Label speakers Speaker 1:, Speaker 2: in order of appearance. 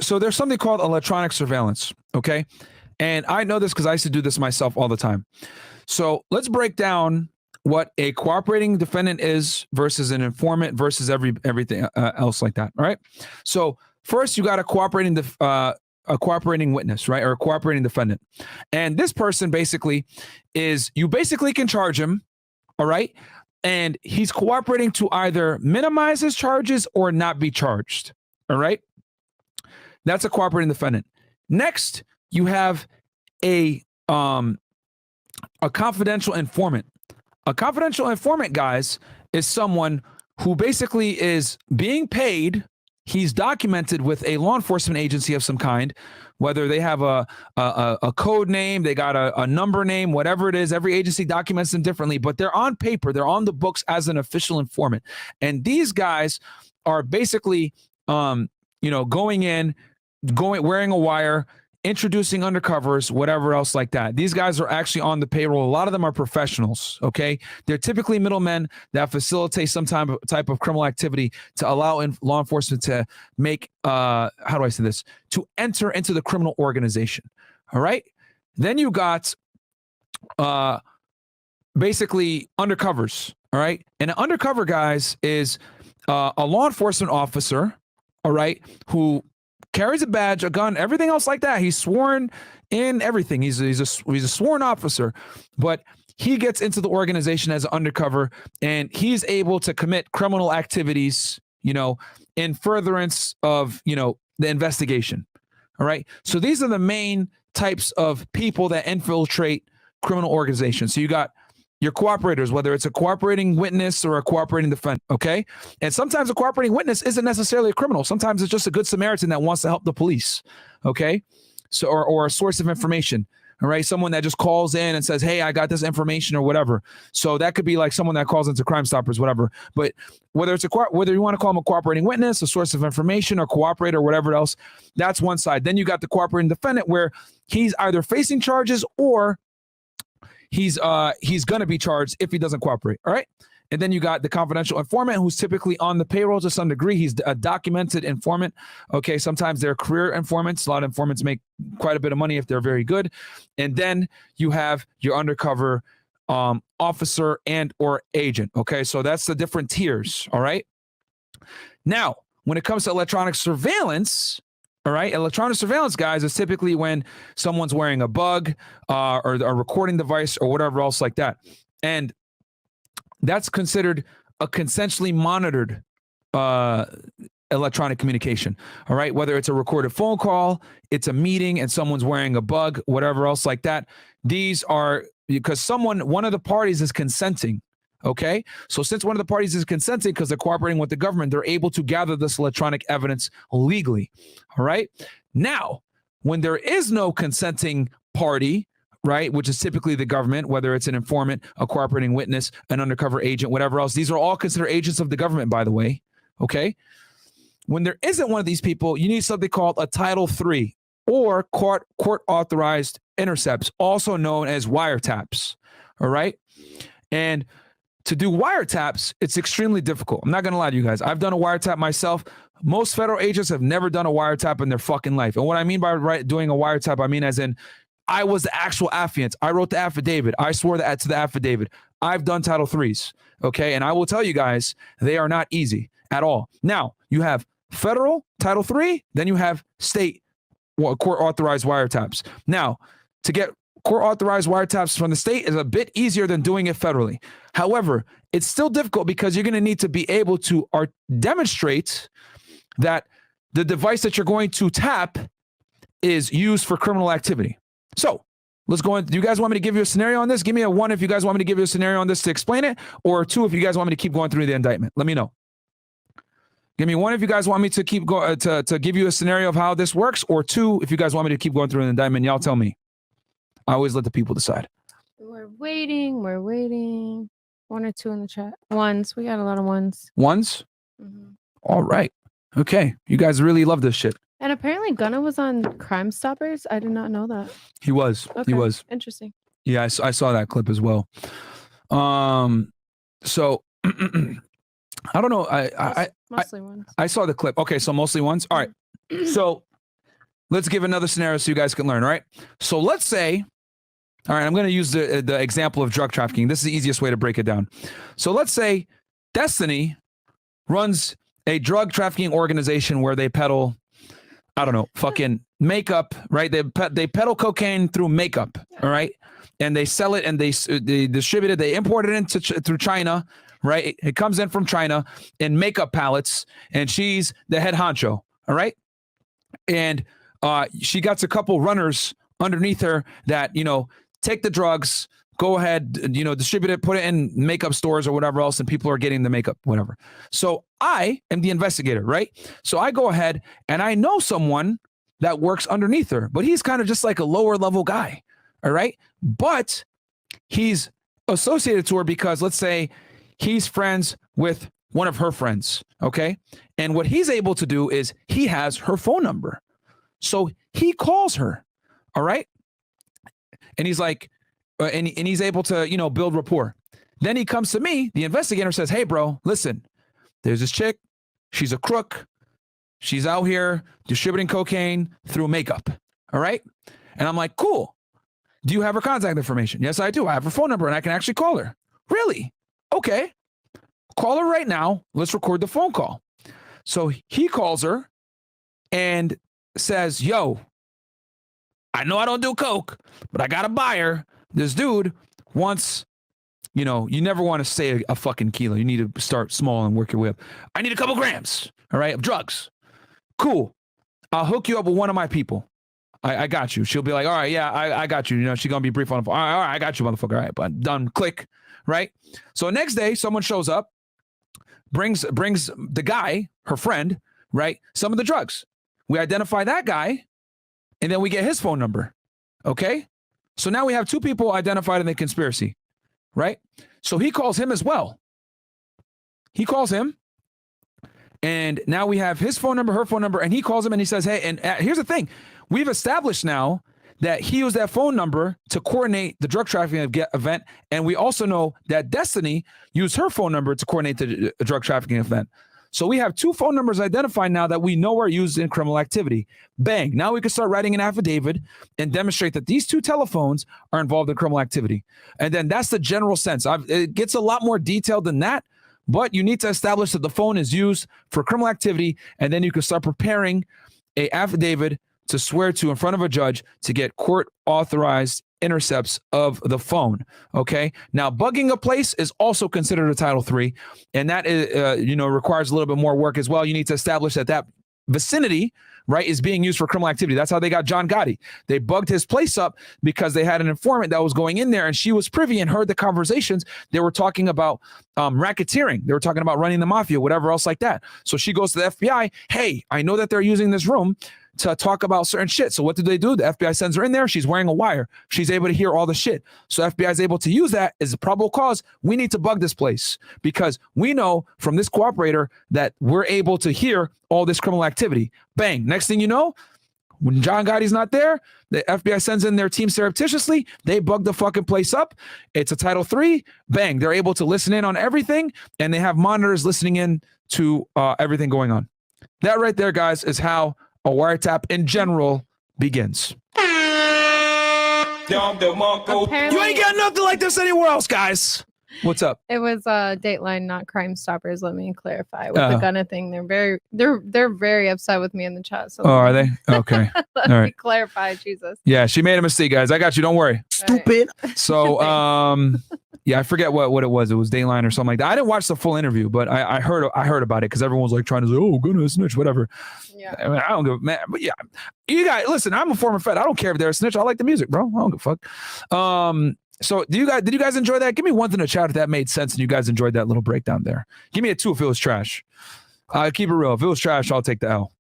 Speaker 1: So there's something called electronic surveillance, okay? And I know this because I used to do this myself all the time. So let's break down what a cooperating defendant is versus an informant versus everything else like that. All right. So first, you got a cooperating witness, right, or a cooperating defendant, and this person basically is you basically can charge him, all right, and he's cooperating to either minimize his charges or not be charged. All right. That's a cooperating defendant. Next, you have a confidential informant. A confidential informant, guys, is someone who basically is being paid. He's documented with a law enforcement agency of some kind, whether they have a code name, they got a number name, whatever it is. Every agency documents them differently, but they're on paper. They're on the books as an official informant. And these guys are basically, going in, wearing a wire, introducing undercovers, whatever else like that. These guys are actually on the payroll. A lot of them are professionals, okay? They're typically middlemen that facilitate some type of criminal activity to allow law enforcement to make, how do I say this? To enter into the criminal organization, all right? Then you got basically undercovers, all right? And an undercover, guys, is a law enforcement officer, all right, who carries a badge, a gun, everything else like that. He's sworn in everything. He's a sworn officer, but he gets into the organization as an undercover, and he's able to commit criminal activities, in furtherance of, the investigation. All right. So these are the main types of people that infiltrate criminal organizations. So you got your cooperators, whether it's a cooperating witness or a cooperating defendant, okay? And sometimes a cooperating witness isn't necessarily a criminal. Sometimes it's just a good Samaritan that wants to help the police, okay? So, or a source of information, all right? Someone that just calls in and says, hey, I got this information or whatever. So that could be like someone that calls into Crime Stoppers, whatever. But whether you want to call them a cooperating witness, a source of information, or cooperator, or whatever else, that's one side. Then you got the cooperating defendant where he's either facing charges or he's going to be charged if he doesn't cooperate, all right? And then you got the confidential informant who's typically on the payroll to some degree. He's a documented informant, okay? Sometimes they're career informants. A lot of informants make quite a bit of money if they're very good. And then you have your undercover officer and or agent, okay? So that's the different tiers, all right? Now, when it comes to electronic surveillance, all right, electronic surveillance, guys, is typically when someone's wearing a bug or a recording device or whatever else like that. And that's considered a consensually monitored electronic communication, all right? Whether it's a recorded phone call, it's a meeting and someone's wearing a bug, whatever else like that. These are because one of the parties is consenting. Okay, so since one of the parties is consenting because they're cooperating with the government, they're able to gather this electronic evidence legally. All right. Now, when there is no consenting party, right, which is typically the government, whether it's an informant, a cooperating witness, an undercover agent, whatever else, these are all considered agents of the government, by the way. Okay. When there isn't one of these people, you need something called a Title III or court authorized intercepts, also known as wiretaps. All right. And to do wiretaps, it's extremely difficult. I'm not going to lie to you guys. I've done a wiretap myself. Most federal agents have never done a wiretap in their fucking life. And what I mean by doing a wiretap, I mean as in I was the actual affiant. I wrote the affidavit. I swore to the affidavit. I've done Title IIIs, okay? And I will tell you guys, they are not easy at all. Now, you have federal Title III, then you have state court-authorized wiretaps. Now, to get court-authorized wiretaps from the state is a bit easier than doing it federally. However, it's still difficult because you're going to need to be able to demonstrate that the device that you're going to tap is used for criminal activity. So let's go in. Do you guys want me to give you a scenario on this? Give me a 1 if you guys want me to give you a scenario on this to explain it, or 2 if you guys want me to keep going through the indictment. Let me know. Give me 1 if you guys want me to keep to give you a scenario of how this works, or 2 if you guys want me to keep going through the indictment. Y'all tell me. I always let the people decide.
Speaker 2: We're waiting. 1 or 2 in the chat. Ones. We got a lot of ones.
Speaker 1: Ones? Mm-hmm. All right. Okay. You guys really love this shit.
Speaker 2: And apparently Gunna was on Crime Stoppers. I did not know that.
Speaker 1: He was. Okay. He was.
Speaker 2: Interesting.
Speaker 1: Yeah, I saw that clip as well. So I don't know.
Speaker 2: Mostly ones.
Speaker 1: I saw the clip. Okay, so mostly ones. All right. So let's give another scenario so you guys can learn. All right. So let's say, all right, I'm going to use the example of drug trafficking. This is the easiest way to break it down. So let's say Destiny runs a drug trafficking organization where they peddle, I don't know, fucking makeup, right? They peddle cocaine through makeup, all right? And they sell it and they distribute it. They import it through China, right? It comes in from China in makeup pallets, and she's the head honcho, all right? And she got a couple runners underneath her that, take the drugs, go ahead, distribute it, put it in makeup stores or whatever else, and people are getting the makeup, whatever. So I am the investigator, right? So I go ahead and I know someone that works underneath her, but he's kind of just like a lower level guy, all right? But he's associated to her because, let's say, he's friends with one of her friends, okay? And what he's able to do is he has her phone number. So he calls her, all right? And he's like, and he's able to, build rapport. Then he comes to me, the investigator says, hey, bro, listen, there's this chick. She's a crook. She's out here distributing cocaine through makeup. All right. And I'm like, cool. Do you have her contact information? Yes, I do. I have her phone number and I can actually call her. Really? Okay. Call her right now. Let's record the phone call. So he calls her and says, yo, I know I don't do coke, but I got a buyer. This dude wants, you never want to say a fucking kilo. You need to start small and work your way up. I need a couple grams, all right, of drugs. Cool. I'll hook you up with one of my people. I got you. She'll be like, all right, yeah, I got you. She's going to be brief on the phone. All right, I got you, motherfucker. All right, but done. Click, right? So next day, someone shows up, brings the guy, her friend, right, some of the drugs. We identify that guy, and then we get his phone number, okay? So now we have two people identified in the conspiracy, right? So he calls him as well. He calls him, and now we have his phone number, her phone number, and he calls him and he says, hey, and here's the thing. We've established now that he used that phone number to coordinate the drug trafficking event, and we also know that Destiny used her phone number to coordinate the drug trafficking event. So we have two phone numbers identified now that we know are used in criminal activity. Bang. Now we can start writing an affidavit and demonstrate that these two telephones are involved in criminal activity. And then that's the general sense. It gets a lot more detailed than that, but you need to establish that the phone is used for criminal activity, and then you can start preparing an affidavit to swear to in front of a judge to get court-authorized intercepts of the phone. Okay. Now, bugging a place is also considered a Title III, and that is, requires a little bit more work as well. You need to establish that vicinity, right, is being used for criminal activity. That's how they got John Gotti. They bugged his place up because they had an informant that was going in there, and she was privy and heard the conversations. They were talking about racketeering. They were talking about running the mafia, whatever else like that. So she goes to the FBI. Hey, I know that they're using this room to talk about certain shit. So what do? The FBI sends her in there. She's wearing a wire. She's able to hear all the shit. So FBI is able to use that as a probable cause. We need to bug this place because we know from this cooperator that we're able to hear all this criminal activity. Bang. Next thing you know, when John Gotti's not there, the FBI sends in their team surreptitiously. They bug the fucking place up. It's a Title III. Bang. They're able to listen in on everything, and they have monitors listening in to everything going on. That right there, guys, is how a wiretap in general begins. You ain't got nothing like this anywhere else, guys. What's up?
Speaker 2: It was Dateline, not Crime Stoppers. Let me clarify with the Gunna thing. They're very upset with me in the chat. So
Speaker 1: are they? Okay.
Speaker 2: Let me clarify. Jesus.
Speaker 1: Yeah, she made a mistake, guys. I got you. Don't worry.
Speaker 3: Stupid.
Speaker 2: Right.
Speaker 1: So yeah, I forget what it was. It was Dateline or something like that. I didn't watch the full interview, but I heard about it because everyone was like trying to say, "Oh, goodness, snitch, whatever."
Speaker 2: Yeah.
Speaker 1: I mean, I don't give a man. But yeah, you guys, listen. I'm a former Fed. I don't care if they're a snitch. I like the music, bro. I don't give a fuck. So did you guys enjoy that? Give me one in the chat if that made sense and you guys enjoyed that little breakdown there. Give me a 2 if it was trash. Keep it real. If it was trash, I'll take the L.